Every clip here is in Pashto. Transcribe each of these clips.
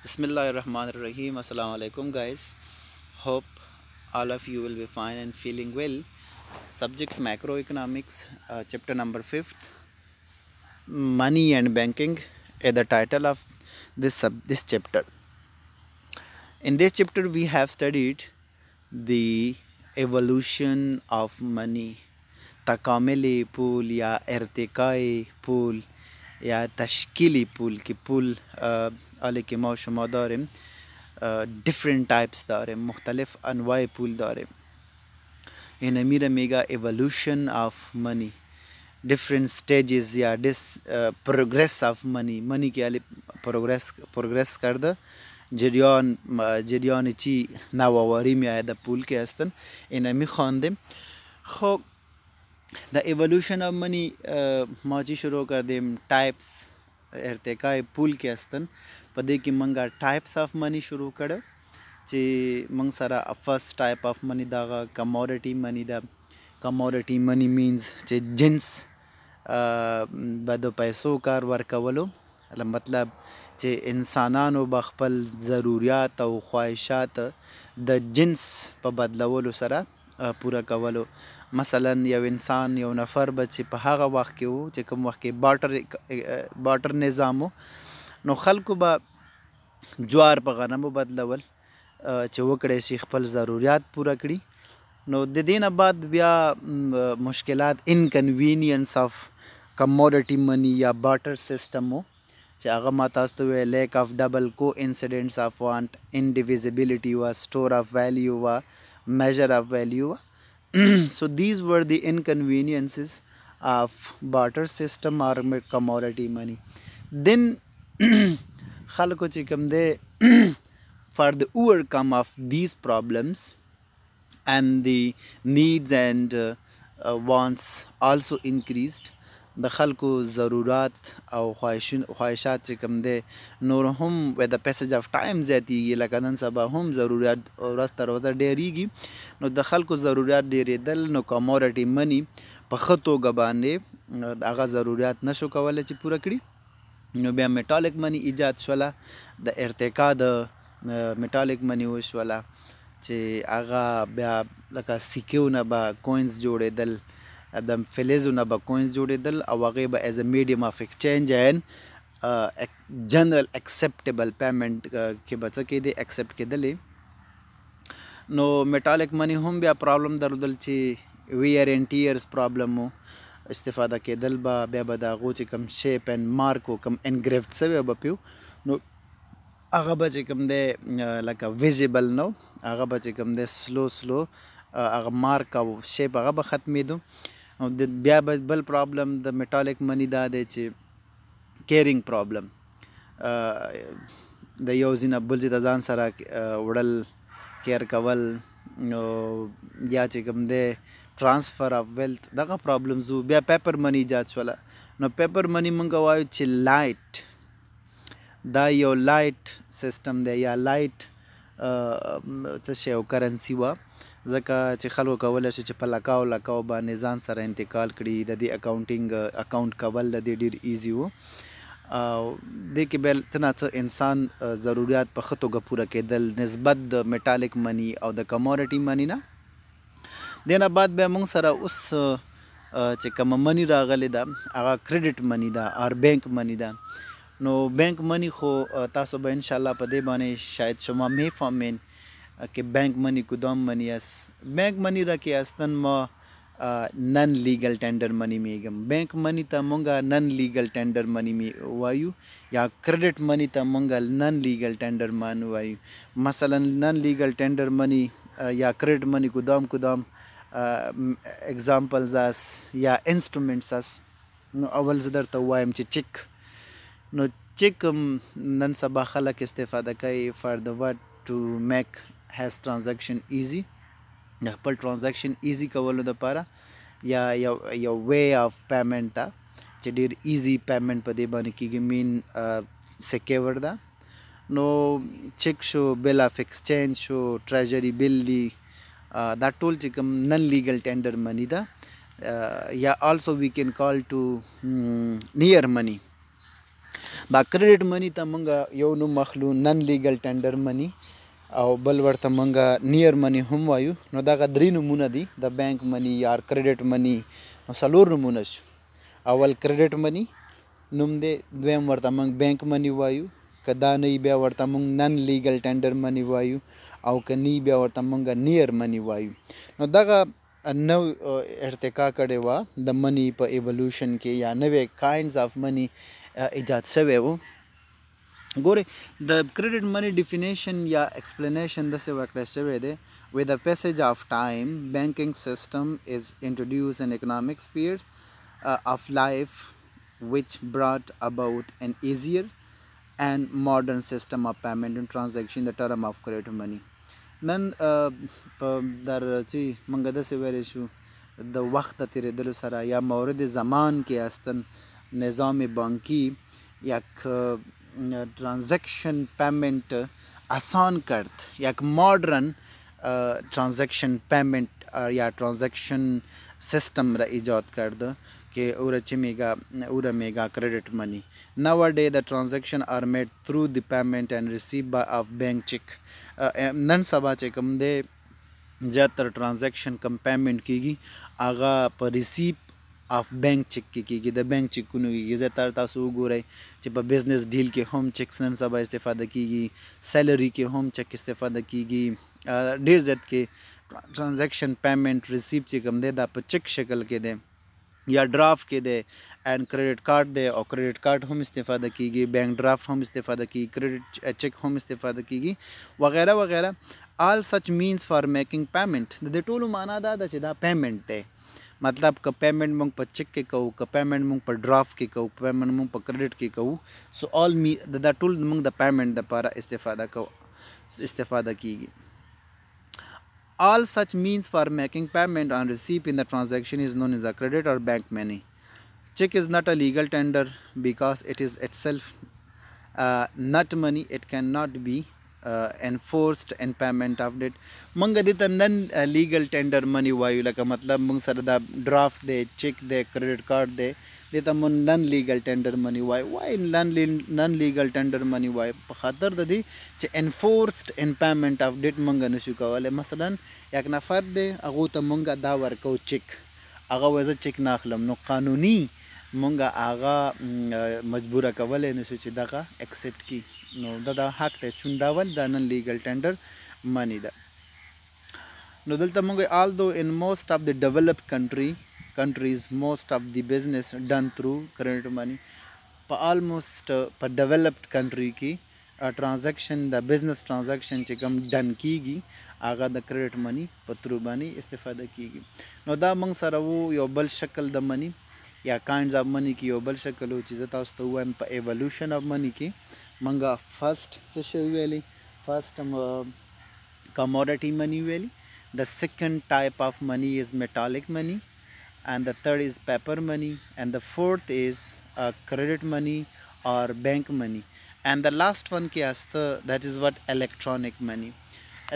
Bismillahirrahmanirrahim. Assalamu alaikum guys. Hope all of you will be fine and feeling well. Subject macroeconomics, chapter number 5th, money and banking is the title of this chapter. In this chapter we have studied the evolution of money, takamili pool या ارتقاء pool या तश्कीली pool की pool आले के माव शुमा داریم different types داریم مختلف انواع pool داریم این میره میگه evolution of money different stages या progress of money के आले progress کرده جریان چی نوآوری میآید پول که هستن این می خواندیم. خب the evolution of money ما چی شروع کردیم types ارتقاء پول که هستن په دې کې منګه types of money شروع کړو چې منګ سره first type of money دا commodity money دا commodity money means چې جنس به د پیسو کار ورکولو مطلب چې انسانانو به خپل ضروریات او خواهشات د جنس په بدلولو سره پوره کولو. مثلا یو انسان یو نفر به چې په هغه وخت کې و چې کوم وخت کې بارټر نظام و نو خلکو به جوار په غنمو بدلول چې وکړی شي خپل ضروریات پوره کړي. نو د دې نه بعد بیا مشکلات انکنوینینس آف کموډیټي منی یا بارټر سیسټم و چې هغه ما تاسو ته وویل لیک آف ډبل کو انسیډنټس آف وانټ انډیویزیبیلیټي وه سټور آف ویلیو وه measure of value. So these were the inconveniences of barter system or commodity money. Then خلکو چې کوم دی for the overcome of these problems and the needs and wants also increased. د خلکو ضرورات او خواهشات چې کوم دی نور هم with the passage of time زیاتیږي لکه نن سبا هم ضرورت ورځ تر ورځه ډیریږي نو د خلکو ضرورت ډیریدل نو کموډیټي منی په ښه توګه باندې هغه ضرورت نشو کولی چې پوره کړي نو بیا میټالیک منی ایجاد شوله د ارتقا د میټالیک منی وشوله چې هغه بیا لکه سکیونه به کوینز جوړېدل د فلزونه به کوینز جوړېدل او هغې به ایز ا میډیم آف ایکسچینج اینډ جنرل اکسیپټیبل پیمنټ کې به څه کېدې ایکسیپټ کېدلې. نو میټالیک منی هم بیا پرابلم درلودل چې ویر اینډ ټیرز پرابلم و استفاده کېدل به بیا به د هغو چې کوم شیپ اینډ مارک و کوم انګریفټ سوی به پیو نو هغه به چې کوم دی لکه ویزیبل نو هغه به چې کوم دی سلو هغه مارک او شیپ هغه به ختمېدو. او بیا بل پرابلم د میټالیک منی دا دی چې کیرینګ پرابلم د یو ځای نه بل ځای ته ځان سره وړل کیر کول نو یا چې کوم دی ټرانسفر آف ویلث دغه پرابلمز وو. بیا پیپر منی ایجاد شوله نو پیپر منی مونږ وایو چې لایټ دا یو لایټ سیسټم دی یا لایټ څه شی او کرنسي وه ځکه چې خلکو کولی شي چې په لکاو باندې ځان سره انتقال کړي د دې اکاونټ کول د دې ډېر ایزي و او دې کې بیا څه نه څه انسان ضروریات په ښه توګه پوره کېدل نسبت د میټالیک منی او د کموډیټي منی نه. دې نه بعد بیا موږ سره اوس چې کومه منی راغلې ده هغه کریډټ منی ده اور بینک منی ده. نو بینک منی خو تاسو به انشاءالله په دې باندې شاید شما میفهمین که بانک منی کدام منی است. بانک منی را که هستن ما نن لیگل تندر منی میگم بانک منی تا مونگا نن لیگل تندر منی می وایو یا کریډټ منی تا مونگا نن لیگل تندر منی وایو. مثلا نن لیگل تندر منی یا کریډټ منی کدام اگزامپلز است یا انسټرومنټس است. نو اول زه درته وایم چې چیک نو چیک نن سبا خلک استفاده کوي فار د what to make has transaction easy د خپل ټرانزیکشن ایزی کولو دپاره یا یو وے آف پیمنټ ده چې ډېر ایزی پیمنټ په دې باندې کېږي مین سیکیور ده. نو چیک شو بل آف ایکسچینج شو ټریجري بل دی دا ټول چې کوم نن لیګل ټینډر منی ده یا آلسو وی کین کال ټو نیئر منی. دا کریډټ منی ته مونږ یو نوم اخلو نن لیګل ټینډر منی او بل ورته مونږ نیر منی هم وایو. نو دغه درې نومونه دي د بانک منی یا کریډټ منی. نو څلور نومونه شو. اول کریډټ منی نوم دی، دویم ورته مونږ بانک منی وایو، که دا نه بیا ورته مونږ نن لیګل ټینډر منی وایو، او که نه بیا ورته مونږ نیر منی وایو. نو دغه نو ارتقا کړې وه د منی په ایولوشن کې یا نوې کاینډز آف منی ایجاد شوی و. ګورئ د کریډټ منی ډیفینیشن یا ایکسپلینیشن داسې ورکړی شوی دی: with the passage of time banking system is introduced in economic spheres of life which brought about an easier and modern system of payment and transaction, the term of credit money. نن په در چې موږ داسې ویلی شو د وخت د تېرېدلو سره یا مورد زمان کې هستن نظام بانکی یک transaction payment आसान करत, एक modern transaction payment या transaction system را ایجاد کرده که او را چه میگه؟ او را میگه credit money. Nowadays the transaction are made through the payment and received by of bank check. نن سبا چې کوم دی زیاتر ट्रांजैक्शन کم پیمنٹ کیږي هغه په ریسیپ اف بینک چک کې کېږي، د بینک چکونو کېږي. زیاتره تاسو وګورئ چې په بزنس ډیل کې هم چکس نن سبا استفاده کېږي، سیلري کې هم چک استفاده کېږي. ډېر زیات کې ټرانزیکشن پیمنٹ ریسیپ چې کوم دی دا په چک شکل کې دی یا ډرافټ کې دی، اینڈ کریډټ کارت دی او کریډټ کارت هم استفاده کېږي، بینک ډرافټ هم استفاده کېږي، کریډټ چک هم استفاده کېږي وغیرہ وغیرہ. آل سچ مینس فار میکنگ پیمنٹ. د دې ټولو معنا دا ده چې دا پیمنٹ دی. مطلب که پیمنٹ مونږ په چک کې کوو، که پیمنٹ مونږ په ډرافټ کې کوو، پیمنٹ مونږ په کریډټ کې کوو، سو آل دا ټول مونږ د پیمنٹ دپاره استفاده کیږي. All such means for making payment on receipt in the transaction is known as a credit or bank money. Check is not a legal tender because it is itself not money. It cannot be enforced in payment of it. منګه دې ته نن لیګل ټینډر منی وایو، لکه مطلب موږ سره دا ډرافټ دی، چک دی، کریډټ کارت دی، دې ته موږ نن لیګل ټینډر منی وایو. وای نن لیګل ټینډر منی وایو؟ په خاطر د دې چې انفورسډ ان پیمنٹ آف ډیټ موږ نشو کولی. مثلا یک نفر دی هغو ته موږ دا ورکو چک، هغه وایي زه چک نه اخلم، نو قانوني مونږ هغه مجبوره کولی نشو چې دغه اکسپټ کړي. نو دا حق دی چون دا ول دا نن لیګل ټینډر منی ده. نو دلته مونږ although in most of the developed countries most of the business done through credit money. په almost په developed country کې transaction د business transaction چې کوم ډن کیږي هغه د کریډټ منی په تھرو باندې استفاده کیږي. نو دا مونږ سره وو یو بل شکل د منی یا کاینډز آف منی کې یو بل شکل و چې زه تاسو ته ووایم په ایولوشن آف منی کې مونږ فرسٹ څه شی ویلي؟ فرسٹ commodity money ویلي. The second type of money is metallic money, and the third is paper money, and the fourth is credit money or bank money, and the last one ki asta that is what electronic money.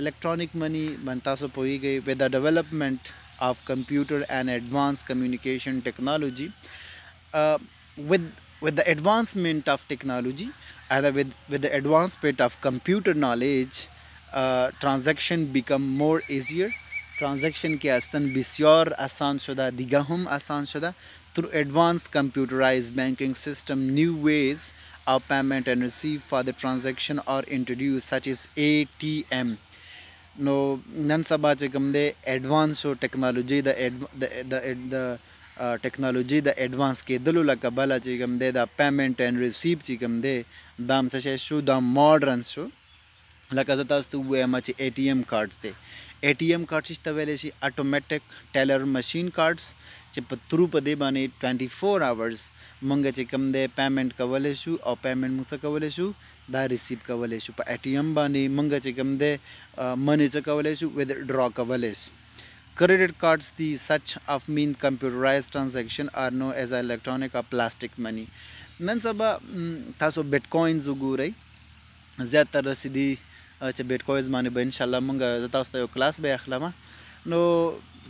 Electronic money banta so poigi with the development of computer and advanced communication technology, with the advancement of technology and with the advancement of computer knowledge, transaction become more easier. transaction के अस्तन बिस्यार आसान शुदा, दिगा हम आसान शुदा. through advanced computerized banking system, new ways of payment and receive for the transaction are introduced such as ATM. no nan sabha che kam de advanced so technology the technology the advance ke dulu la kabala che kam de the payment and receive che kam de dam se shu the modern so لکه زه تاسو ته ووایم چې ATM کارډز دی. ATM کارډ چې ته ویلی شي اټومیټک ټیلر مشین کارډز چې په تھرو په دې باندې 24 hours مونږ چې کوم دی پیمنٹ کولی شو او پیمنٹ مونږ څه کولی شو دا ریسیو کولی شو. په ATM باندې مونږ چې کوم دی منی څه کولی شو ویدرا کولی شو. credit cards the such of mean computerized transaction are known as electronic or plastic money. نن سبا تاسو بیټکوینز وګورئ زیاتره رسیدي چې بیټکوینز باندې به انشاءالله مونږ زه تاسو ته یو کلاس به اخلم. نو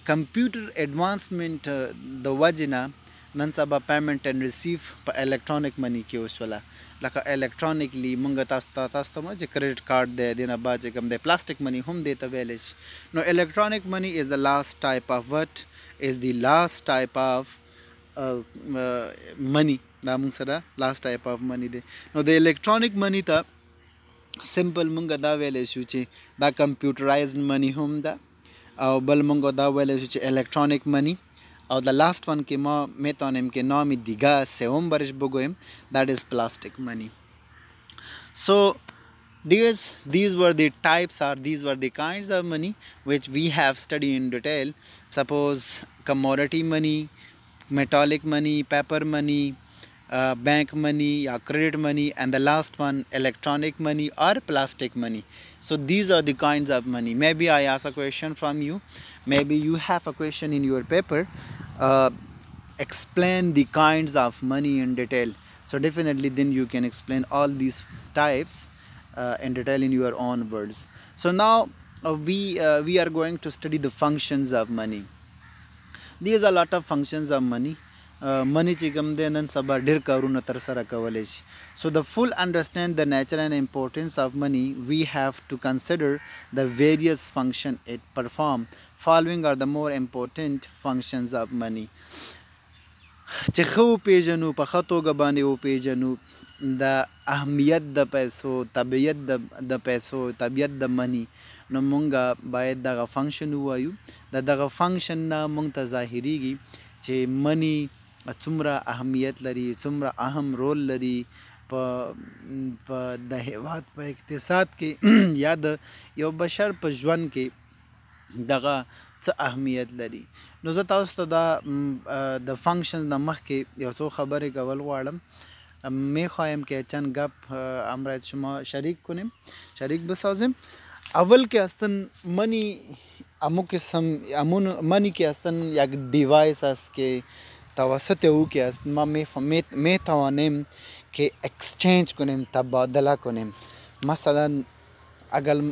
کمپیوټر ایډوانسمنټ د وجې نه نن سبا پیمنٹ اینڈ ریسیو په الکترونیک منی کې وشوله. لکه الکترونیکلی مونږ تاسو ته مو چې کریډټ کارت دی دینه بعد چې کوم دی پلاستیک منی هم دی ته ویلی شي نو الکترونیک منی از د لاست ټایپ اف وټ از دی لاست ټایپ اف منی دا مونږ سره لاست ټایپ اف منی دی نو د الکترونیک منی ته سمپل مونږ دا ویلی شو چې دا کمپیوټرایزډ منی هم ده او بل مونږ دا ویلی شو چې الکترونیک منی او د لاست ون که ما میتونیم که نامی دیگه سوم برش بگویم that is plastic money. So these were the types or these were the kinds of money which we have studied in detail. Suppose commodity money, metallic money, paper money, bank money or credit money, and the last one electronic money or plastic money. So these are the kinds of money. Maybe I ask a question from you, maybe you have a question in your paper, explain the kinds of money in detail. So definitely then you can explain all these types in detail in your own words. So now we are going to study the functions of money. These are a lot of functions of money. Money چې کوم دی نن سبا ډېر کارونه ترسره کولی شي. So the full understand the nature and importance of money, we have to consider the various functions it performs. Following are the more important functions of money. چې ښه وپېژنو په ښه توګه باندې وپېژنو د اهمیت د پیسو طبیعت د پیسو طبیعت د منی نو مونږ باید دغه فنکشن ووایو د دغه فنکشن نه مونږ ته ظاهریږي چې منی څومره اهمیت لري څومره اهم رول لري په د هیواد په اقتصاد کې یا د یو بشر په ژوند کې دغه څه اهمیت لري نو زه تاسو ته دا د فنکشنز نه مخکې یو څو خبرې کول غواړم میخوایم که چند گپ امرایت شما شریک کنیم شریک بسازیم اول که اصلا منی منی که اصلا یک دیوایس است که توسط او که است ما میتوانیم که اکسچنج کنیم تبادله کنیم مثلا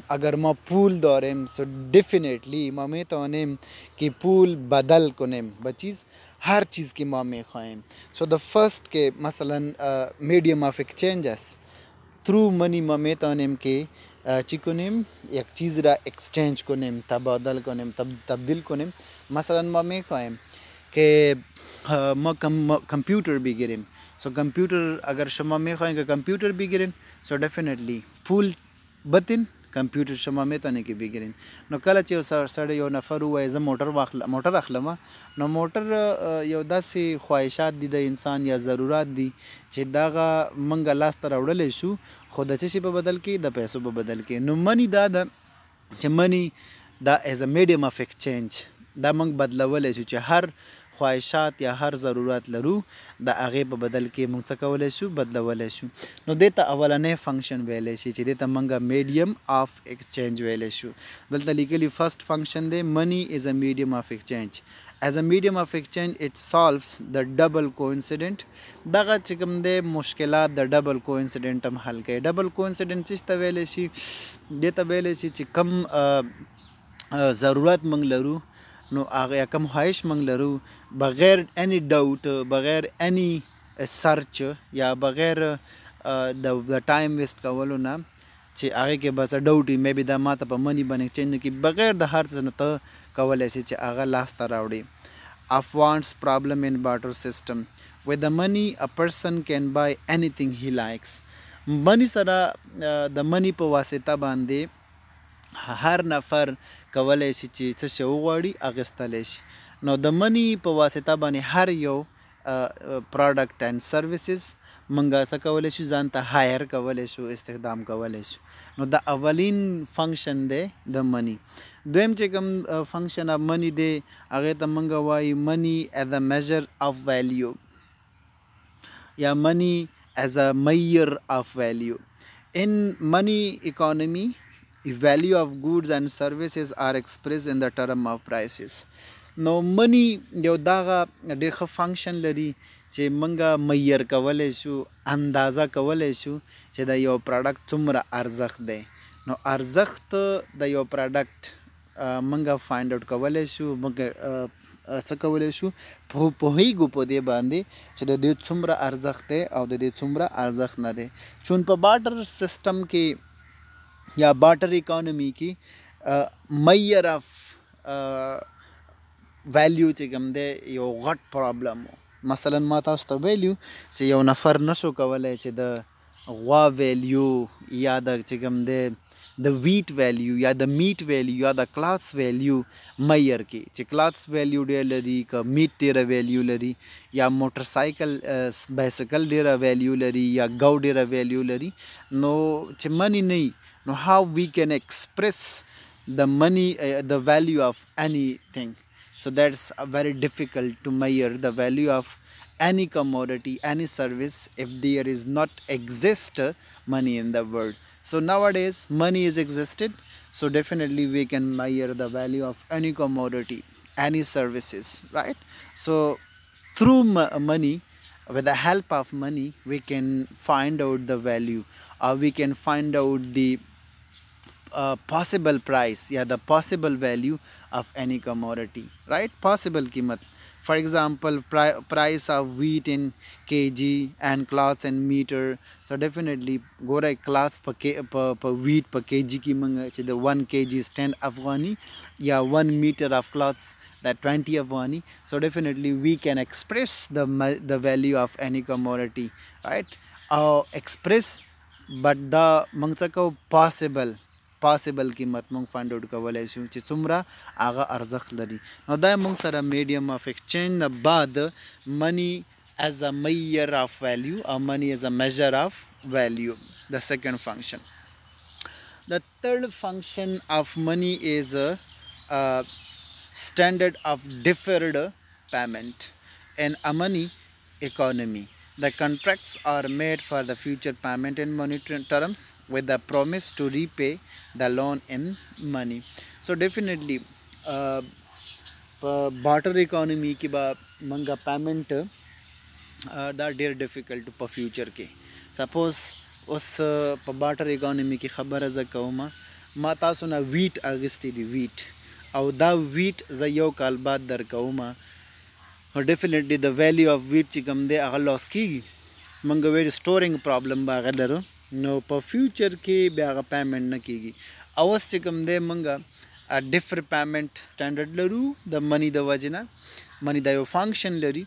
اگر ما پول داریم سو ڈیفینیٹلی ما میتوانیم که پول بدل کنیم به چیز هر چیز که ما میخواهیم سو the first که مثلا medium of exchange است through money ما میتوانیم که چی کنیم یک چیز را اکسچنج کنیم تبادل کنیم تبدیل کنیم مثلا ما میخواهیم که ما کمپیوتر بگیریم سو کمپیوتر اگر شما میخواهیم که کمپیوتر بگیرین سو ډیفینیټلی پول بتین کمپیوټر شما میتونه کې بګیرین نو کله چې سړی یو نفر وایي زه موټر اخلم نو موټر یو داسې خواهشات دي د انسان یا ضرورات دي چې دغه منګ لاس ته راوړلی شو خو د څه شي په بدل کې د پیسو په بدل کې نو منی دا ده چې منی دا ایز ا میډیم اف ایکسچینج دا موږ بدلولی شو چې هر خواهشات یا هر ضرورت لرو د هغې په بدل کې موږ څه کولی شو بدلولی شو نو دې ته اولنی فنکشن ویلی شي چې دې ته موږ میډیم آف ایکسچینج ویلی شو دلته لیکلي فرسټ فنکشن دی منی از ا میډیم آف ایکسچینج as a medium of exchange it solves the double coincident دغه چې کوم دی مشکلات د ډبل کوانسیډنټ هم حل کوي ډبل کوانسیډنټ څه ته ویلی شي دې ته ویلی شي چې کم ضرورت موږ لرو نو هغه یا کم خواهش موږ لرو بغیر any doubt بغیر any سرچ یا بغیر د ټایم ویسټ کولو نه چې هغې کې بس ډاوټ وي مې بي دا ما ته په منی باندې ایکسچینج نه کړي بغیر د هر څه نه ته کولی شي چې هغه لاسته راوړي of wants problem in barter system with the money a person can buy anything he likes منی سره د منی په واسطه باندې هر نفر کولی شي چې څه شی وغواړي اخیستلی شي نو د منی په واسطه باندې هر یو پروډکټ اینډ سروسز منګه څه کولی شو ځان ته هایر کولی شو استخدام کولی شو نو د اولین فنکشن دی د منی دویم چې کوم فنکشن اف منی دی هغې ته منګه وایي منی ایز ا میجر اف ویلیو یا منی ایز ا میئر اف ویلیو ان منی اکانومی value of goods and services are expressed in the term of prices نو منی یو دغه ډېر ښه فنکشن لري چې منګه معیر کولی شو اندازه کولی شو چې د یو پروډکټ څومره ارزښت دی نو ارزښت د یو پروډکټ منګه فایند آوټ کولی شو منګه څه کولی شو پوهیږو په دې باندې چې د دې څومره ارزښت دی او د دې څومره ارزښت نه دی. چون په بارټر سیستم کې یا بارټر اکانومي کې معیار اف ویلیو چې کوم دی یو غټ پرابلم و. مثلا ما تاسو ته ویلیو چې یو نفر نشو کولی چې د غوا ویلیو یا د چې کوم دی د ویټ ویلیو یا د میټ ویلیو یا د کلاس ویلیو معیار کې چې کلاس ویلیو ډېر لري که میټ ډېره ویلیو لري یا موټر سایکل بایسکل ډېره ویلیو لري یا ګو ډېره ویلیو لري نو چې منی نه نو how we can express the money the value of anything. So that's very difficult to measure the value of any commodity, any service if there is not exist money in the world. So nowadays money is existed, so definitely we can measure the value of any commodity, any services, right? So through money, with the help of money, we can find out the value or we can find out the possible price, yeah, the possible value of any commodity, right? Possible कीमत. For example, price of wheat in kg and cloths in meter. So definitely go right class per wheat per kg की मंगा चे the 1 kg is 10 Afghani या 1 meter of cloths that 20 Afghani. So definitely we can express the value of any commodity, right? Express but the मंगसा को possible कीमत موږ فاइंड आउट کولای شو چې څومره هغه ارزښت لري. نو دا موږ سره میډیم اف ایکسچینج نه بعد money as a measure of value or money as a measure of value, the second function. The third function of money is a standard of deferred payment. In a money economy, the contracts are made for the future payment in monetary terms with the promise to repay the loan in money. So definitely barter economy की बा मंगा payment दा ډېر difficult په future کې. Suppose اوس په barter economy کې خبره زه کوم ما تاسو نه wheat اغستی دی wheat او دا wheat زه یو کال بعد در کوم definitely the value of wheat چې کوم دی هغه loss کیږي منګ ویډ storing problem باغه لرو نو په فیوچر کې بیا هغه پیمنٹ نه کیږي. اوس چې کوم دی منګ ډیفر پیمنٹ سټانډرډ لرو د منی د وجنه منی د یو فنکشن لري.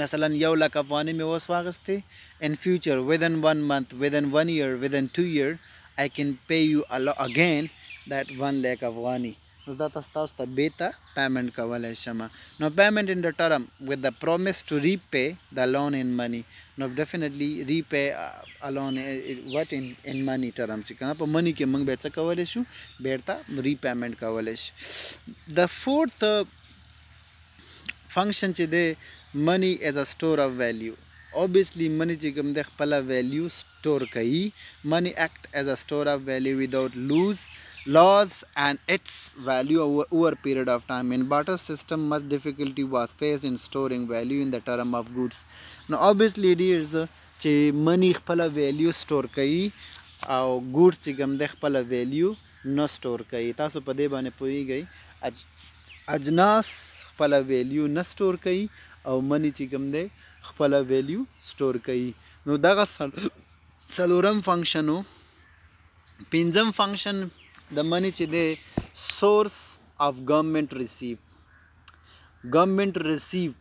مثلا 1 لک افغاني مې اوس واغسته in future within 1 month, within 1 year, within 2 years I can pay you again that 1 lakh Afghani. دا تاسو ته بیتا پیمنٹ کولای شم. نو پیمنٹ in the term with the promise to repay the loan in money. No definitely repay a loan what in money terms کنه په money کې موږ به څه کولای شو بیرته repayment کولای شو. The fourth function چې دی money as a store of value. Obviously money چې کوم د خپل value store کوي. Money act as a store of value without loss and its value over a period of time. In barter system much difficulty was faced in storing value in the term of goods. Now obviously it is چې money خپل value store کوي او goods چې کوم د خپل value نه store کوي. تاسو په دې باندې پوهیږئ اجناس خپل value نه store کوي او money چې کوم دی خپل value store کوي. نو دغه څلورم فنکشن او پنځم فنکشن د money چې دی source of government receive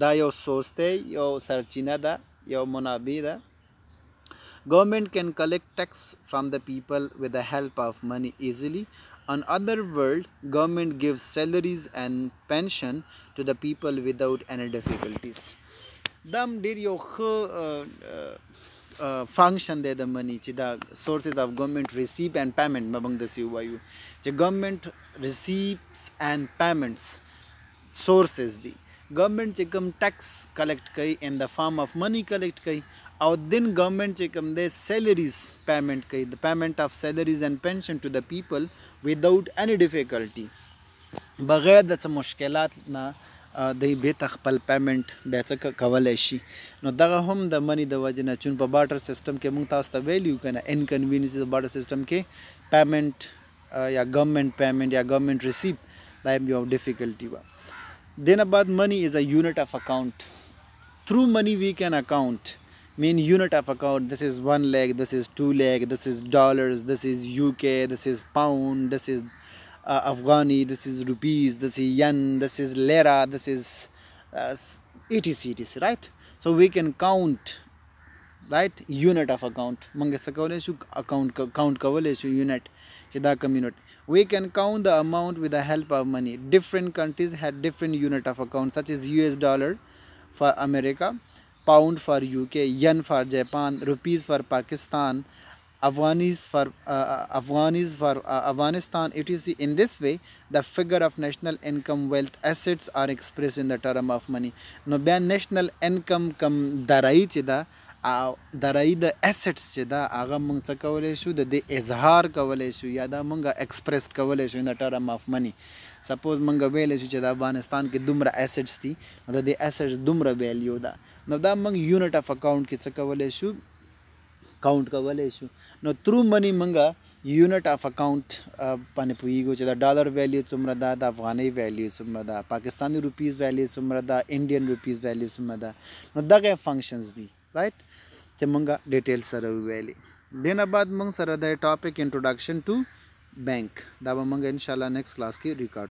دا یو سورس دی یو سرچینه ده یو منابع ده. Government can collect tax from the people with the help of money easily. On other world, government gives salaries and pension to the people without any difficulties. دم ډیر یو ښه function دی د money چې دا sources of government receive and payment مبنګ دسی وایو چې government receives and payments sources دی. Government چې کوم tax collect کوي in the form of money collect کوي او then government چې کوم دی salaries payment کوي the payment of salaries and pension to the people without any difficulty بغیر د څه مشکلات نه د بیت خپل پیمنٹ بیا څه کولای شي. نو دغه هم د منی د وجه نه چون په بارټر سیستم کې موږ تاسو ته ویلیو کنه انکنوینس د بارټر سیستم کې پیمنٹ یا گورنمنٹ پیمنٹ یا گورنمنٹ ریسیپ دا یو ډیفیکلټي و. Then about money is a unit of account. Through money we can account, mean unit of account. This is 1 lakh, this is 2 lakh, this is dollars, this is UK, this is pound, this is Afghani, this is rupees, this is yen, this is lira, this is etc, right? So we can count, right? Unit of account mange sakole shu account count kawale shu unit chida community. We can count the amount with the help of money. Different countries had different unit of account, such as US dollar for America, pound for UK, yen for Japan, rupees for Pakistan, Afghanis for Afghanistan, etc. In this way, the figure of national income, wealth, assets are expressed in the term of money. No ban national income kam darai chida darai the assets chida aga mung sakawale shu the izhar kawale shu ya da munga express kawale shu in the term of money. Suppose manga wele shu chida Afghanistan ke dumra assets thi, the assets dumra value da. Now da mang unit of account ke sakawale shu count kawale shu. Now through money manga unit of account pane puigo chida dollar value sumrada, the Afghani value sumrada, Pakistani rupees value sumrada, Indian rupees value sumrada. Now da functions di, right? Manga details sara valley. Then abad mang sara the topic introduction to bank. Daba manga inshallah next class ki record.